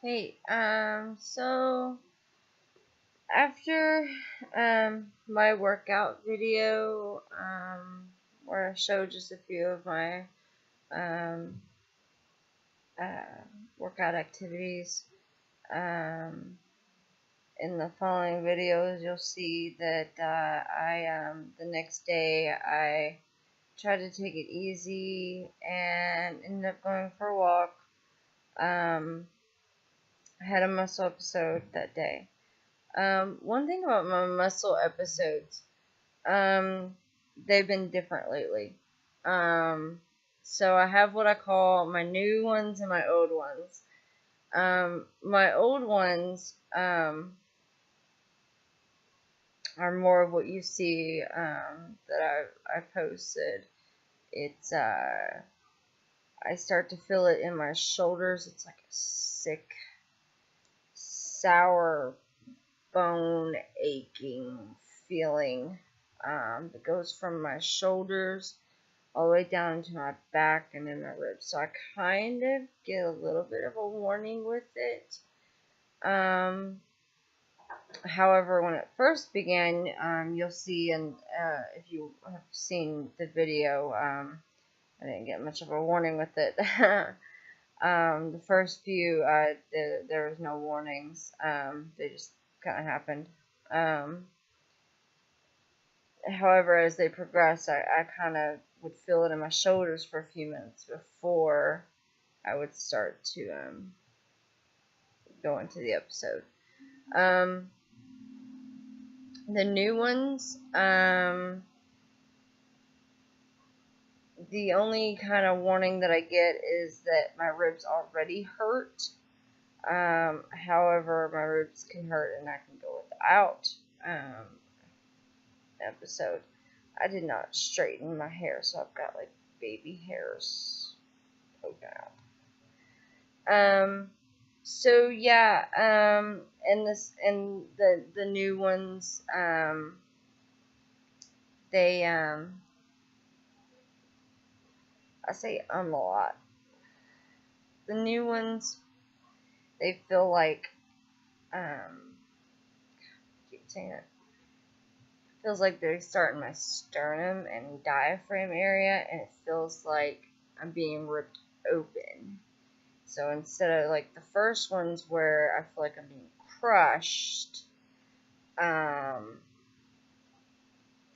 Hey, so after my workout video, where I showed just a few of my um uh workout activities, um in the following videos you'll see that I the next day I tried to take it easy and ended up going for a walk. I had a muscle episode that day. One thing about my muscle episodes, um, they've been different lately. Um, so I have what I call my new ones and my old ones. My old ones, are more of what you see, that I posted. It's, I start to feel it in my shoulders. It's like a sick, sour bone aching feeling, that goes from my shoulders all the way down to my back and then my ribs. So I kind of get a little bit of a warning with it. However, when it first began, you'll see, and if you have seen the video, I didn't get much of a warning with it. The first few, there was no warnings. They just kind of happened. Um, However, as they progress, I kind of would feel it in my shoulders for a few minutes before I would start to go into the episode. Um, the new ones, the only kind of warning that I get is that my ribs already hurt. However, my ribs can hurt and I can go without episode. I did not straighten my hair, so I've got like baby hairs poking out. So yeah, and the new ones, they I say a lot. The new ones, they feel like, I keep saying it. Feels like they start in my sternum and diaphragm area, and it feels like I'm being ripped open. So instead of like the first ones where I feel like I'm being crushed, um,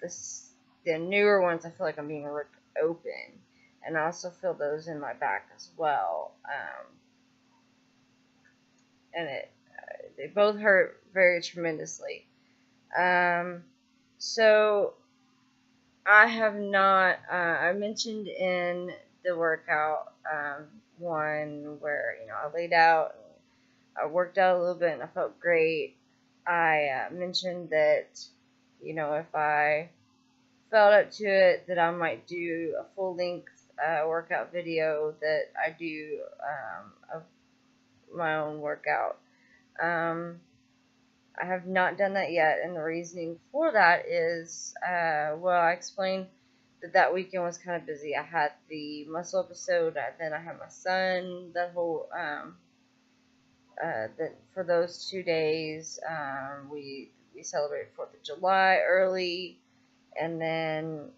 this the newer ones I feel like I'm being ripped open, and I also feel those in my back as well. And they both hurt very tremendously. Um, so I have not. I mentioned in the workout, one where I laid out and I worked out a little bit and I felt great. I mentioned that if I felt up to it, that I might do a full length workout video that I do, of my own workout. Um, I have not done that yet, and the reasoning for that is, well, I explained that weekend was kind of busy. I had the muscle episode, then I had my son. That whole that for those 2 days, we celebrated 4th of July early, and then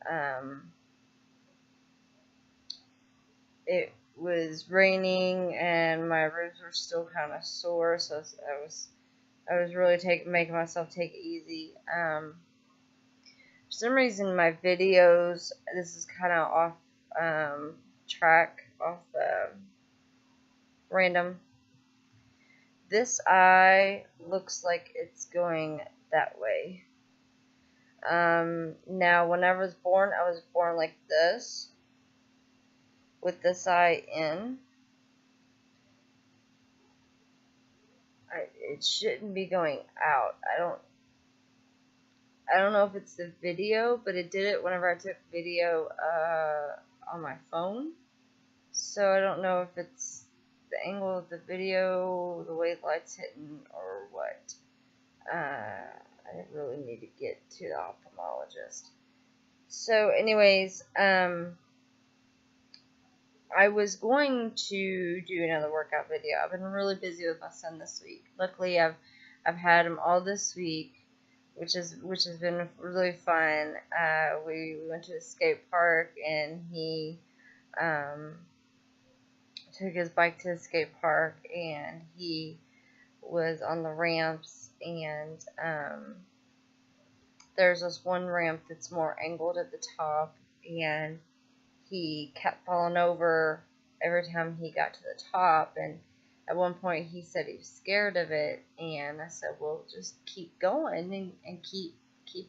it was raining and my ribs were still kind of sore, so I was really making myself take it easy. For some reason, my videos, this is kind of off track, off random. This eye looks like it's going that way. Now, when I was born like this, with this eye in. It shouldn't be going out. I don't know if it's the video, but it did it whenever I took video on my phone. So I don't know if it's the angle of the video, the way the light's hitting, or what. I really need to get to the ophthalmologist. So anyways, I was going to do another workout video. I've been really busy with my son this week. Luckily, I've had him all this week, which has been really fun. We went to a skate park, and he um, took his bike to the skate park, and he was on the ramps, and there's this one ramp that's more angled at the top, and he kept falling over every time he got to the top, and at one point he said he was scared of it, and I said, well, just keep going and keep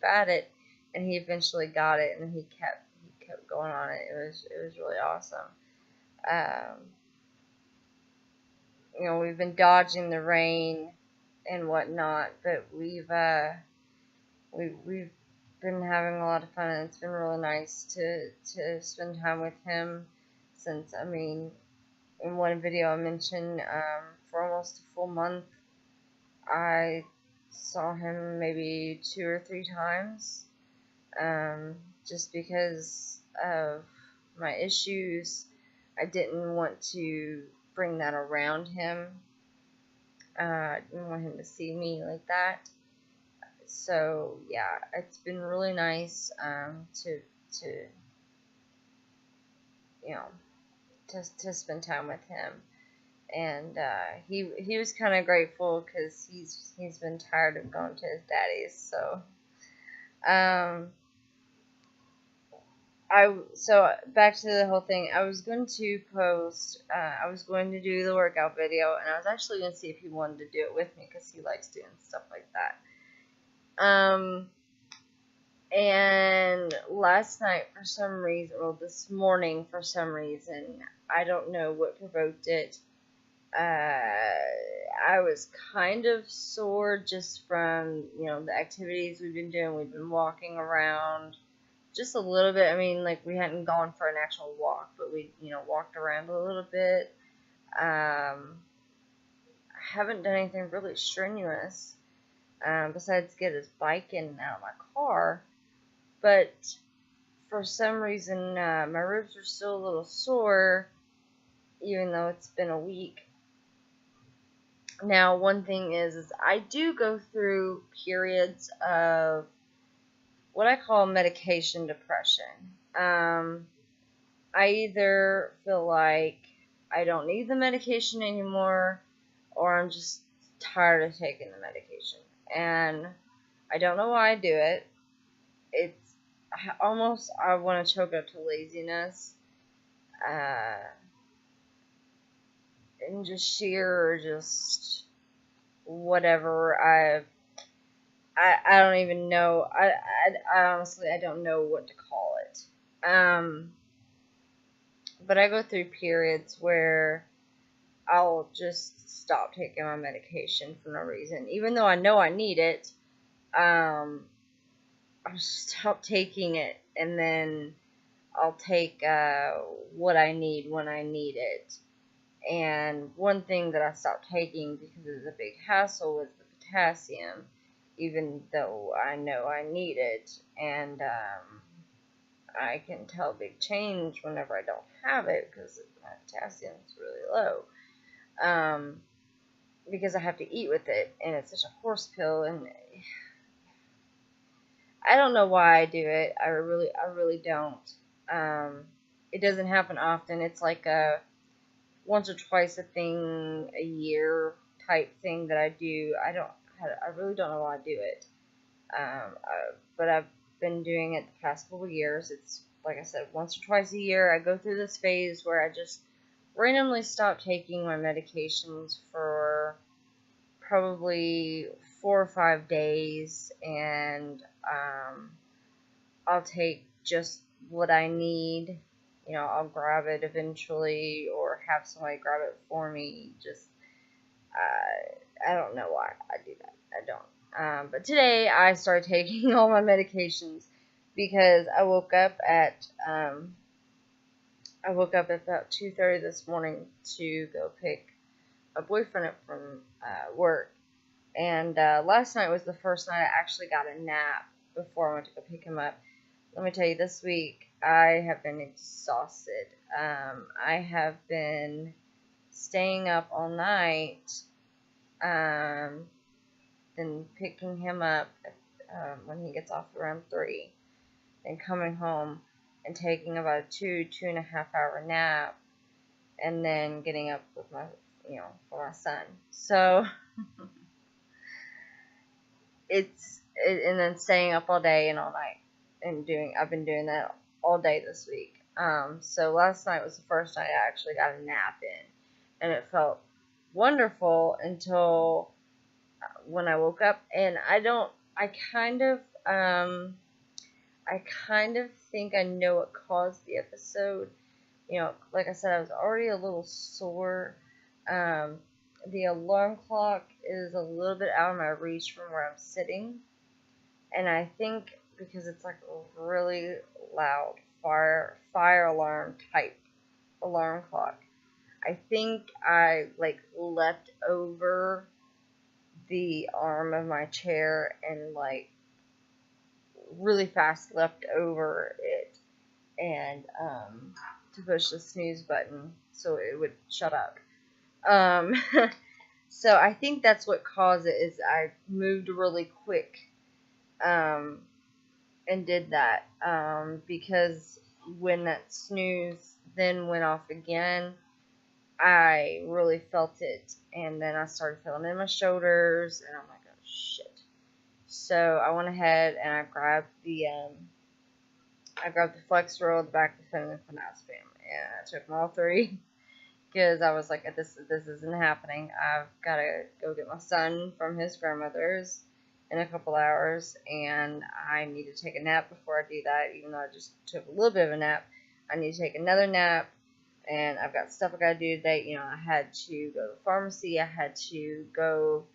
at it, and he eventually got it, and he kept going on it. It was really awesome. We've been dodging the rain and whatnot, but we've been having a lot of fun, and it's been really nice to spend time with him. Since, I mean, in one video I mentioned, for almost a full month, I saw him maybe 2 or 3 times, just because of my issues. I didn't want to bring that around him. I didn't want him to see me like that. So yeah, it's been really nice to to spend time with him, and he was kind of grateful because he's been tired of going to his daddy's. So so back to the whole thing. I was going to post. I was going to do the workout video, and I was actually going to see if he wanted to do it with me because he likes doing stuff like that. And last night, for some reason, well, this morning, for some reason, I don't know what provoked it. I was kind of sore just from, the activities we've been doing. We've been walking around just a little bit. I mean, like, we hadn't gone for an actual walk, but we, walked around a little bit. I haven't done anything really strenuous, besides get his bike in and out of my car. But for some reason, my ribs are still a little sore, even though it's been a week. Now, one thing is I do go through periods of what I call medication depression. I either feel like I don't need the medication anymore, or I'm just tired of taking the medication. And I don't know why I do it. It's almost, I want to choke up to laziness, and just whatever. I don't even know. I honestly, I don't know what to call it. But I go through periods where I'll just stop taking my medication for no reason, even though I know I need it. I'll stop taking it, and then I'll take what I need when I need it. And one thing that I stopped taking because it was a big hassle was the potassium, even though I know I need it. And I can tell a big change whenever I don't have it because my potassium is really low. Because I have to eat with it, and it's such a horse pill, and I don't know why I do it. I really don't. It doesn't happen often. It's like a once or twice a thing a year type thing that I do. I really don't know why I do it. But I've been doing it the past couple of years. It's like I said, once or twice a year. I go through this phase where I just randomly stop taking my medications for probably 4 or 5 days, and I'll take just what I need. I'll grab it eventually, or have somebody grab it for me. Just I don't know why I do that. I don't. But today I started taking all my medications because I woke up at about 2:30 this morning to go pick a boyfriend up from work. And last night was the first night I actually got a nap before I went to go pick him up. Let me tell you, this week I have been exhausted. I have been staying up all night, then picking him up when he gets off around 3, and coming home and taking about a 2.5 hour nap, and then getting up with my, for my son. So and then staying up all day and all night, and I've been doing that all day this week. So last night was the first night I actually got a nap in, and it felt wonderful until when I woke up, and I kind of think I know what caused the episode. Like I said, I was already a little sore. The alarm clock is a little bit out of my reach from where I'm sitting, and I think because it's like a really loud fire alarm type alarm clock, I think I like leapt over the arm of my chair and like really fast leapt over it, and to push the snooze button so it would shut up. So I think that's what caused it, is I moved really quick and did that, because when that snooze then went off again, I really felt it, and then I started feeling it in my shoulders, and I'm like, oh shit. So I went ahead and I grabbed the flex roll, the back of the phone, and the clonazepam, and I took them all 3 because I was like, this isn't happening. I've got to go get my son from his grandmother's in a couple hours, and I need to take a nap before I do that. Even though I just took a little bit of a nap, I need to take another nap, and I've got stuff I got to do today. I had to go to the pharmacy. I had to go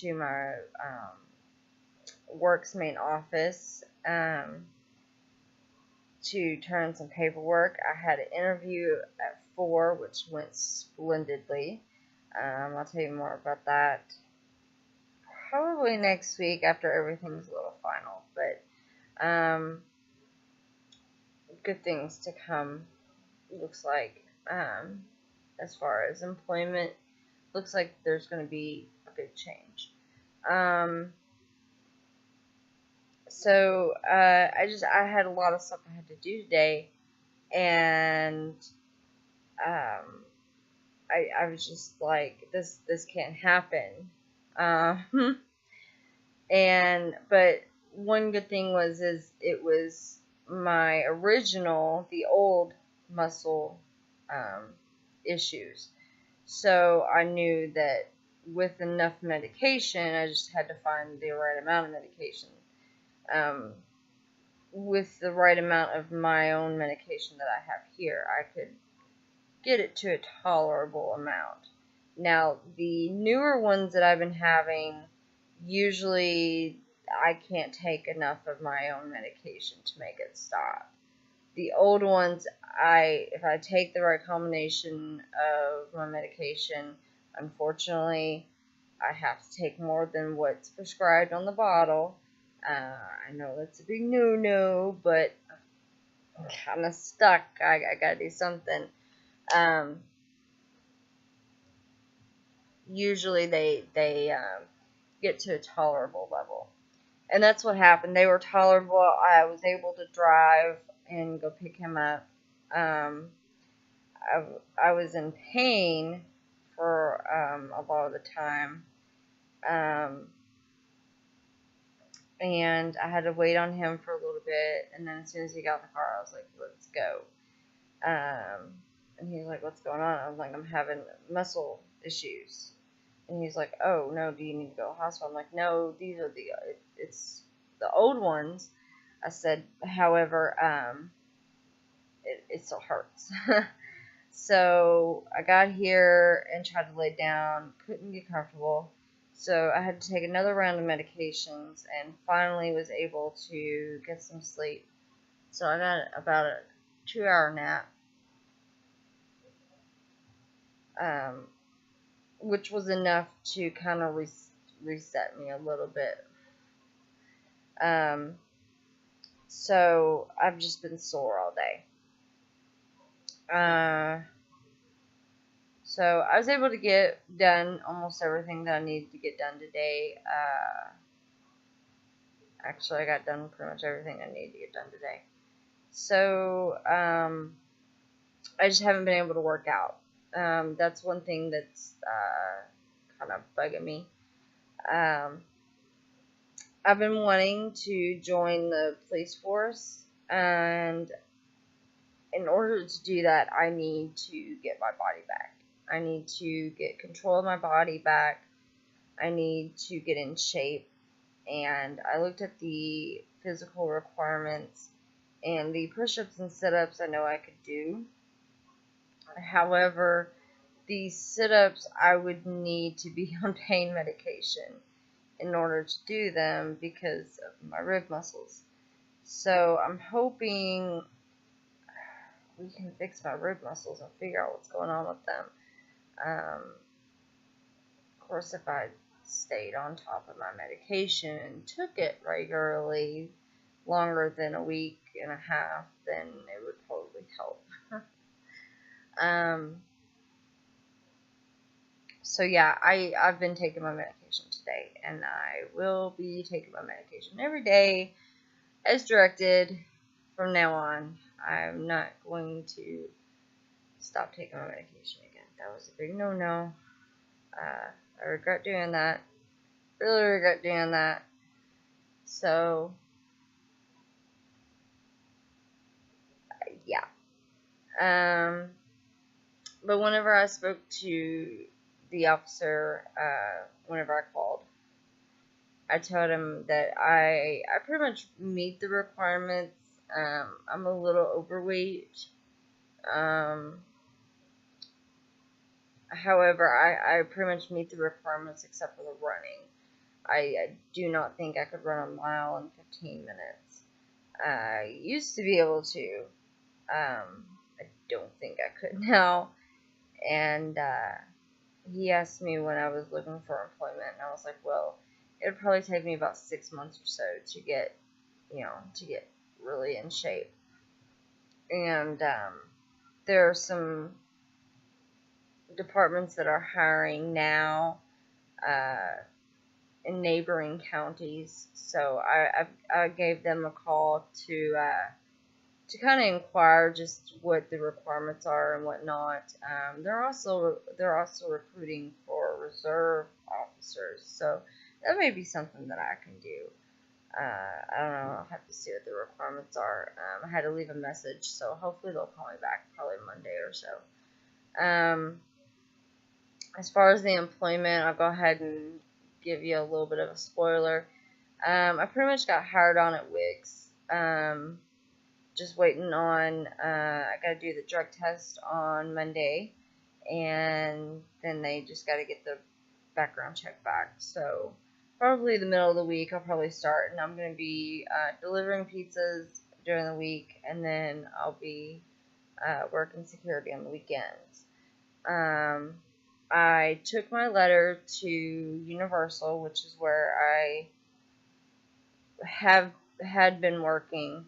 to my work's main office to turn some paperwork. I had an interview at 4, which went splendidly. I'll tell you more about that probably next week after everything's a little final. But good things to come, looks like. As far as employment, looks like there's going to be a big change. So I had a lot of stuff I had to do today, and I was just like, this can't happen. But one good thing is it was my original, the old muscle issues. So I knew that with enough medication, I just had to find the right amount of medication. With the right amount of my own medication that I have here, I could get it to a tolerable amount. Now, the newer ones that I've been having, usually I can't take enough of my own medication to make it stop. The old ones, if I take the right combination of my medication, unfortunately, I have to take more than what's prescribed on the bottle. I know that's a big no-no, but I'm kind of stuck. I gotta do something. Usually they get to a tolerable level, and that's what happened. They were tolerable. I was able to drive and go pick him up. I was in pain for a lot of the time. And I had to wait on him for a little bit, and then as soon as he got in the car, I was like, let's go. And he's like, what's going on? I was like, I'm having muscle issues. And he's like, oh, no, do you need to go to the hospital? I'm like, no, it's the old ones. I said, however, it still hurts. So I got here and tried to lay down, couldn't get comfortable. So I had to take another round of medications, and finally was able to get some sleep. So I got about a 2-hour nap, which was enough to kind of reset me a little bit. So I've just been sore all day. So I was able to get done almost everything that I needed to get done today. Actually, I got done pretty much everything I needed to get done today. So I just haven't been able to work out. That's one thing that's kind of bugging me. I've been wanting to join the police force, and in order to do that, I need to get my body back. I need to get control of my body back. I need to get in shape. And I looked at the physical requirements, and the push-ups and sit-ups I know I could do. However, the sit-ups I would need to be on pain medication in order to do them because of my rib muscles. So I'm hoping we can fix my rib muscles and figure out what's going on with them. Of course, if I stayed on top of my medication and took it regularly longer than a week and a half, then it would probably help. So yeah, I've been taking my medication today, and I will be taking my medication every day as directed from now on. I'm not going to stop taking my medication again. That was a big no-no. I regret doing that. Really regret doing that. So, yeah. But whenever I spoke to the officer, whenever I called, I told him that I pretty much meet the requirements. I'm a little overweight. However, I pretty much meet the requirements except for the running. I do not think I could run a mile in 15 minutes. I used to be able to. I don't think I could now. And he asked me when I was looking for employment, and I was like, well, it would probably take me about 6 months or so to get really in shape. And there are some departments that are hiring now in neighboring counties. So I gave them a call to kind of inquire just what the requirements are and whatnot. They're also recruiting for reserve officers, so that may be something that I can do. I don't know. I'll have to see what the requirements are. I had to leave a message, so hopefully they'll call me back probably Monday or so. As far as the employment, I'll go ahead and give you a little bit of a spoiler. I pretty much got hired on at Wix. Just waiting on, I got to do the drug test on Monday, and then they just got to get the background check back. So probably the middle of the week I'll probably start, and I'm going to be delivering pizzas during the week, and then I'll be working security on the weekends. I took my letter to Universal, which is where I had been working,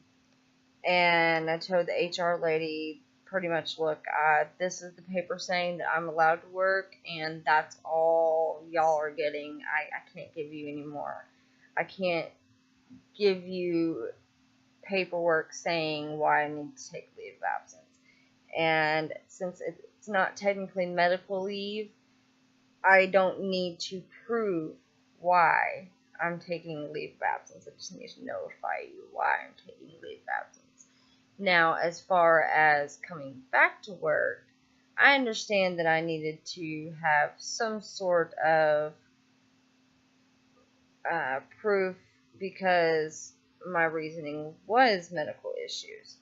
and I told the HR lady pretty much, look, this is the paper saying that I'm allowed to work, and that's all y'all are getting. I can't give you any more. I can't give you paperwork saying why I need to take leave of absence. And since it's not technically medical leave, I don't need to prove why I'm taking leave of absence. I just need to notify you why I'm taking leave of absence. Now, as far as coming back to work, I understand that I needed to have some sort of proof because my reasoning was medical issues.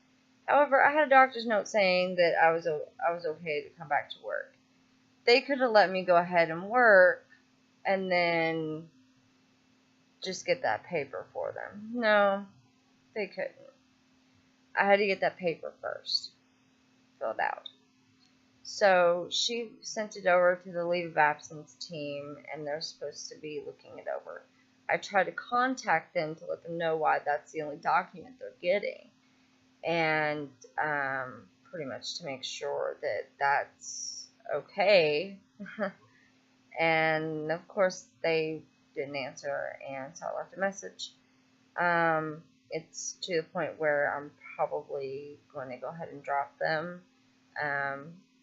However, I had a doctor's note saying that I was okay to come back to work. They could have let me go ahead and work and then just get that paper for them. No, they couldn't. I had to get that paper first filled out. So she sent it over to the leave of absence team, and they're supposed to be looking it over. I try to contact them to let them know why that's the only document they're getting, and pretty much to make sure that that's okay. And of course, they didn't answer, and so I left a message. It's to the point where I'm probably going to go ahead and drop them.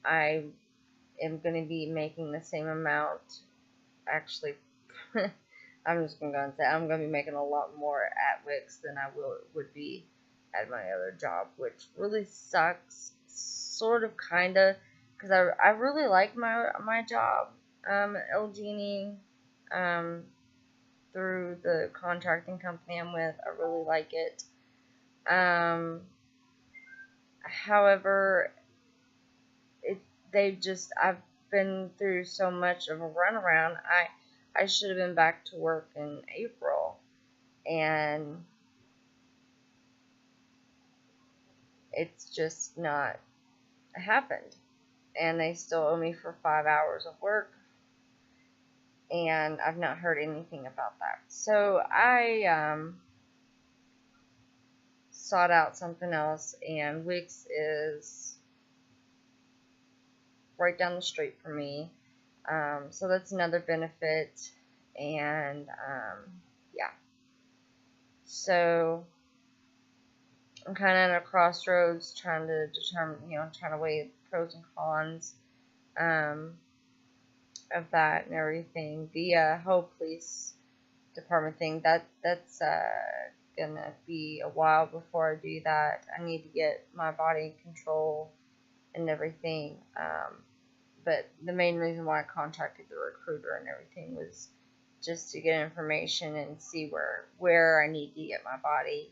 I am going to be making the same amount. Actually, I'm just going to go and say I'm going to be making a lot more at Wix than I would be at my other job, which really sucks, sort of, kind of, because I really like my job at El Genie, through the contracting company I'm with. I really like it. However, I've been through so much of a runaround. I should have been back to work in April, and it's just not happened. And they still owe me for 5 hours of work, and I've not heard anything about that. So I sought out something else, and Wix is right down the street from me. So that's another benefit, and yeah. So I'm kind of at a crossroads, trying to determine, trying to weigh pros and cons of that and everything. The whole police department thing, that's gonna be a while before I do that. I need to get my body in control and everything. But the main reason why I contacted the recruiter and everything was just to get information and see where I need to get my body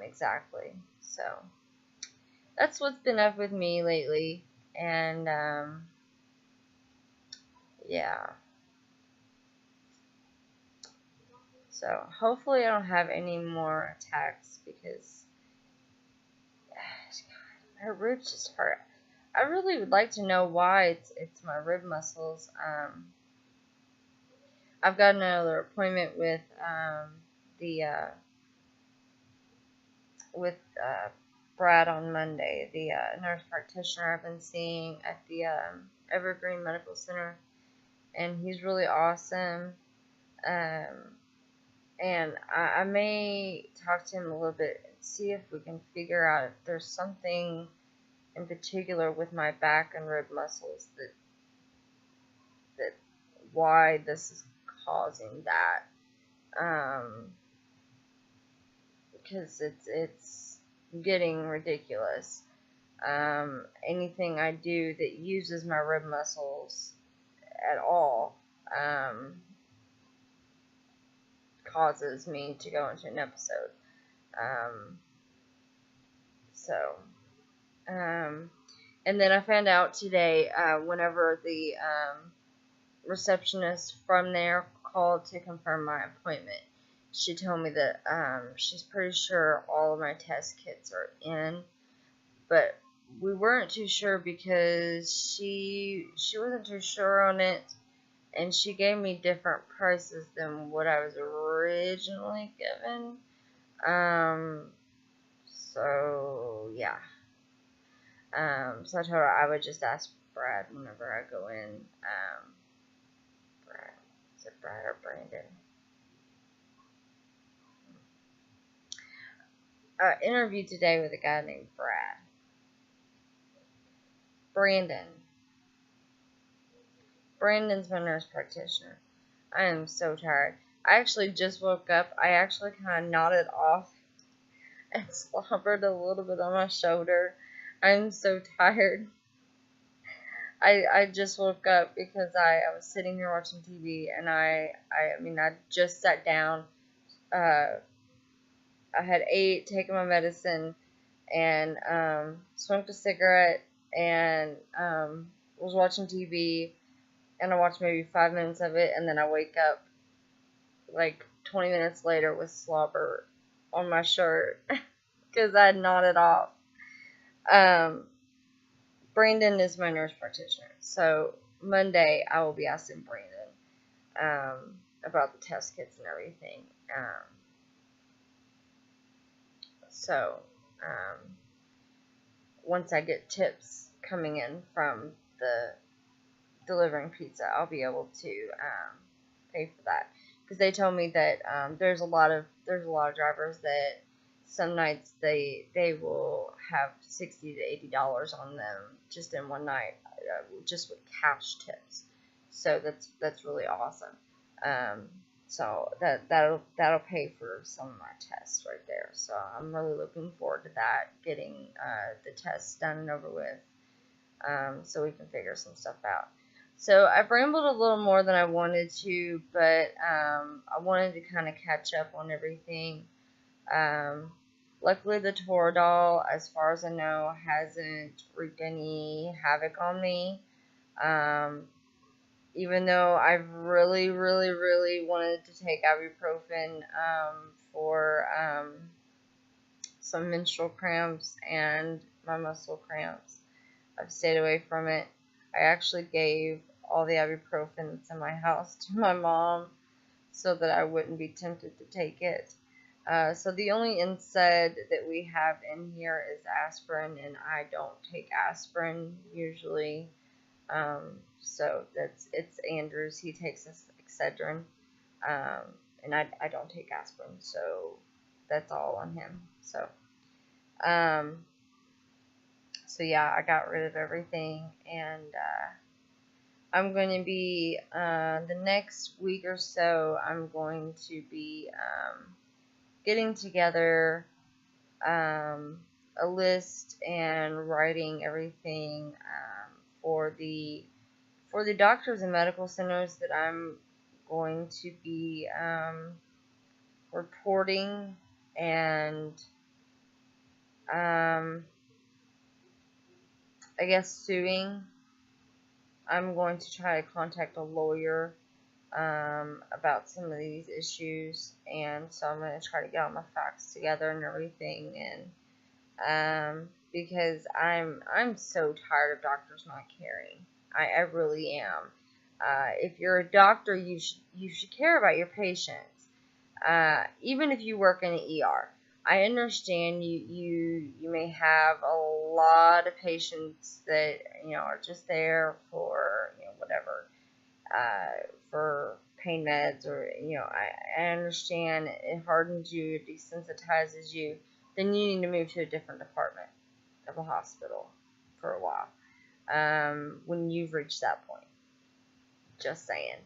exactly. So that's what's been up with me lately, and yeah. So hopefully I don't have any more attacks, because my ribs just hurt. I really would like to know why it's my rib muscles. I've got another appointment with the with Brad on Monday, the nurse practitioner I've been seeing at the Evergreen Medical Center, and he's really awesome. And I may talk to him a little bit and see if we can figure out if there's something in particular with my back and rib muscles that why this is causing that. Because it's getting ridiculous. Anything I do that uses my rib muscles at all causes me to go into an episode. And then I found out today, whenever the receptionist from there called to confirm my appointment, she told me that she's pretty sure all of my test kits are in, but we weren't too sure because she wasn't too sure on it, and she gave me different prices than what I was originally given. So yeah. So I told her I would just ask Brad whenever I go in. Brad, is it Brad or Brandon? Interview today with a guy named Brad. Brandon's my nurse practitioner. I am so tired. I actually just woke up. I actually kind of nodded off and slobbered a little bit on my shoulder. I'm so tired. I just woke up because I was sitting here watching TV, and I just sat down. I had ate, taken my medicine, and smoked a cigarette, and was watching TV, and I watched maybe 5 minutes of it, and then I wake up like 20 minutes later with slobber on my shirt because I had nodded off. Brandon is my nurse practitioner, so Monday I will be asking Brandon about the test kits and everything. So, once I get tips coming in from the delivering pizza, I'll be able to pay for that, because they told me that there's a lot of drivers that some nights they will have $60 to $80 on them just in one night, just with cash tips. So that's really awesome. So that'll pay for some of my tests right there. So I'm really looking forward to that, getting the tests done and over with, so we can figure some stuff out. So I've rambled a little more than I wanted to, but I wanted to kind of catch up on everything. Luckily, the Toradol, as far as I know, hasn't wreaked any havoc on me. Even though I've really, really, really wanted to take ibuprofen for some menstrual cramps and my muscle cramps, I've stayed away from it. I actually gave all the ibuprofen that's in my house to my mom so that I wouldn't be tempted to take it. So the only NSAID that we have in here is aspirin, and I don't take aspirin usually. So it's Andrew's. He takes Excedrin, and I don't take aspirin, so that's all on him. So yeah, I got rid of everything, and I'm going to be the next week or so. I'm going to be getting together a list and writing everything for the doctors and medical centers that I'm going to be reporting and I guess suing. I'm going to try to contact a lawyer about some of these issues, and so I'm going to try to get all my facts together and everything, and because I'm so tired of doctors not caring. I really am. If you're a doctor, you should care about your patients, even if you work in an ER. I understand you may have a lot of patients that are just there for whatever, for pain meds, or I understand it hardens you, it desensitizes you. Then you need to move to a different department of the hospital for a while, when you've reached that point. Just saying.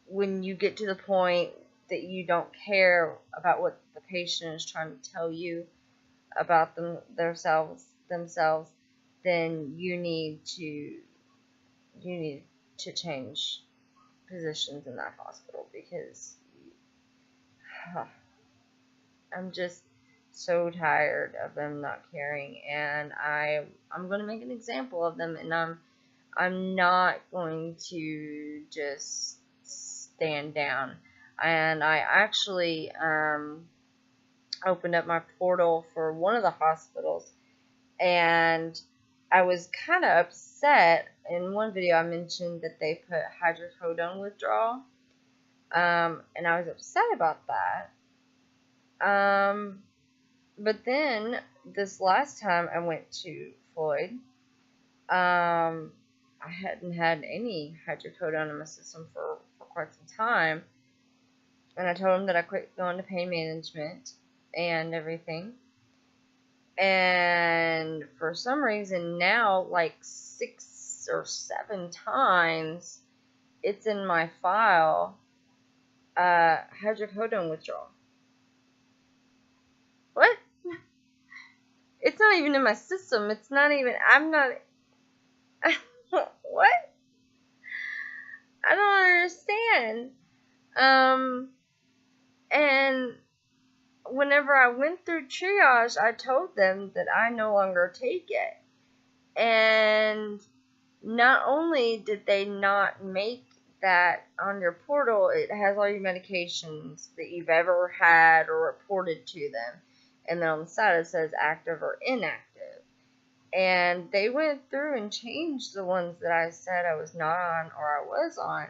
When you get to the point that you don't care about what the patient is trying to tell you about themselves, then you need to change positions in that hospital, because I'm just so tired of them not caring, and I'm going to make an example of them, and I'm not going to just stand down. And I actually opened up my portal for one of the hospitals, and I was kind of upset. In one video I mentioned that they put hydrocodone withdrawal, and I was upset about that. But then this last time I went to Floyd, I hadn't had any hydrocodone in my system for quite some time, and I told him that I quit going to pain management and everything. And for some reason now, like 6 or 7 times, it's in my file, hydrocodone withdrawal. What? It's not even in my system. It's not even, I'm not, what? I don't understand. And whenever I went through triage, I told them that I no longer take it. And not only did they not make that on your portal, it has all your medications that you've ever had or reported to them. And then on the side it says active or inactive. And they went through and changed the ones that I said I was not on or I was on.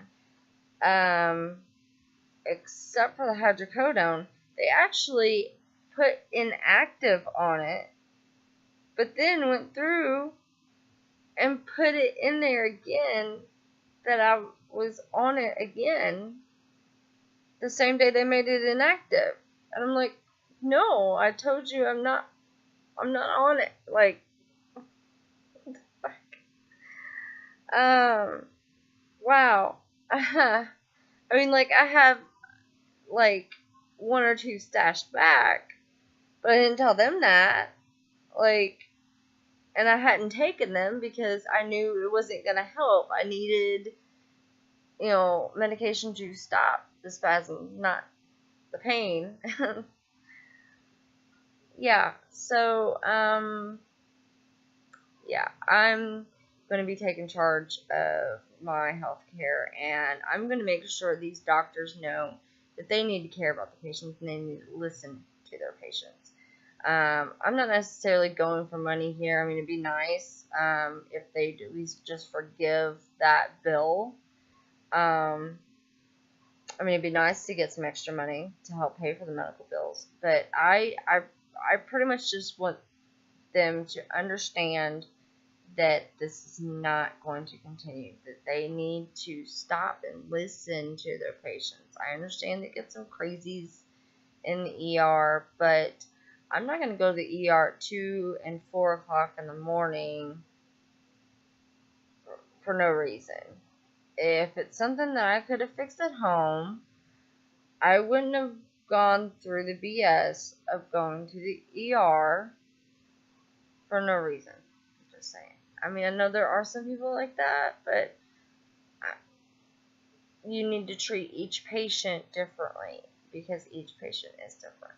Except for the hydrocodone. They actually put inactive on it, but then went through and put it in there again that I was on it again the same day they made it inactive. And I'm like, no, I told you I'm not on it. Like, what the fuck? Wow. I mean, like, I have like one or two stashed back, but I didn't tell them that. Like, and I hadn't taken them because I knew it wasn't gonna help. I needed, medication to stop the spasm, not the pain. Yeah, so, yeah, I'm going to be taking charge of my health care, and I'm going to make sure these doctors know that they need to care about the patients and they need to listen to their patients. I'm not necessarily going for money here. I mean, it'd be nice if they'd at least just forgive that bill. I mean, it'd be nice to get some extra money to help pay for the medical bills, but I pretty much just want them to understand that this is not going to continue, that they need to stop and listen to their patients. I understand they get some crazies in the ER, but I'm not going to go to the ER at 2 and 4 o'clock in the morning for no reason. If it's something that I could have fixed at home, I wouldn't have gone through the BS of going to the ER for no reason. I'm just saying. I mean, I know there are some people like that, but you need to treat each patient differently because each patient is different.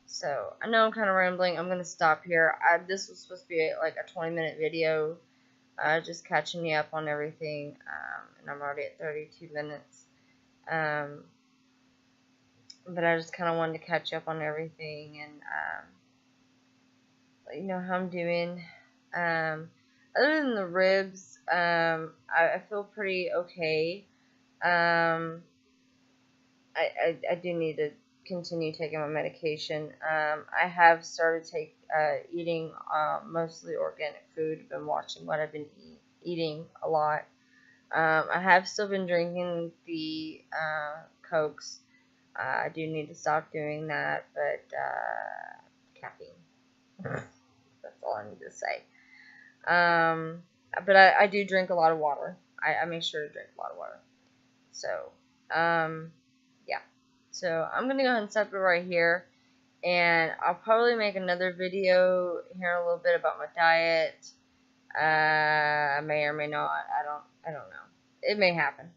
So, I know I'm kind of rambling. I'm going to stop here. This was supposed to be like a 20-minute video, just catching you up on everything, and I'm already at 32 minutes. But I just kind of wanted to catch up on everything and let you know how I'm doing. Other than the ribs, I feel pretty okay. I do need to continue taking my medication. I have started eating mostly organic food. I've been watching what I've been eating a lot. I have still been drinking the Cokes. I do need to stop doing that, but caffeine. That's all I need to say. But I do drink a lot of water. I make sure to drink a lot of water. So, yeah. So, I'm going to go ahead and stop it right here. And I'll probably make another video here in a little bit about my diet. I may or may not. I don't know. It may happen.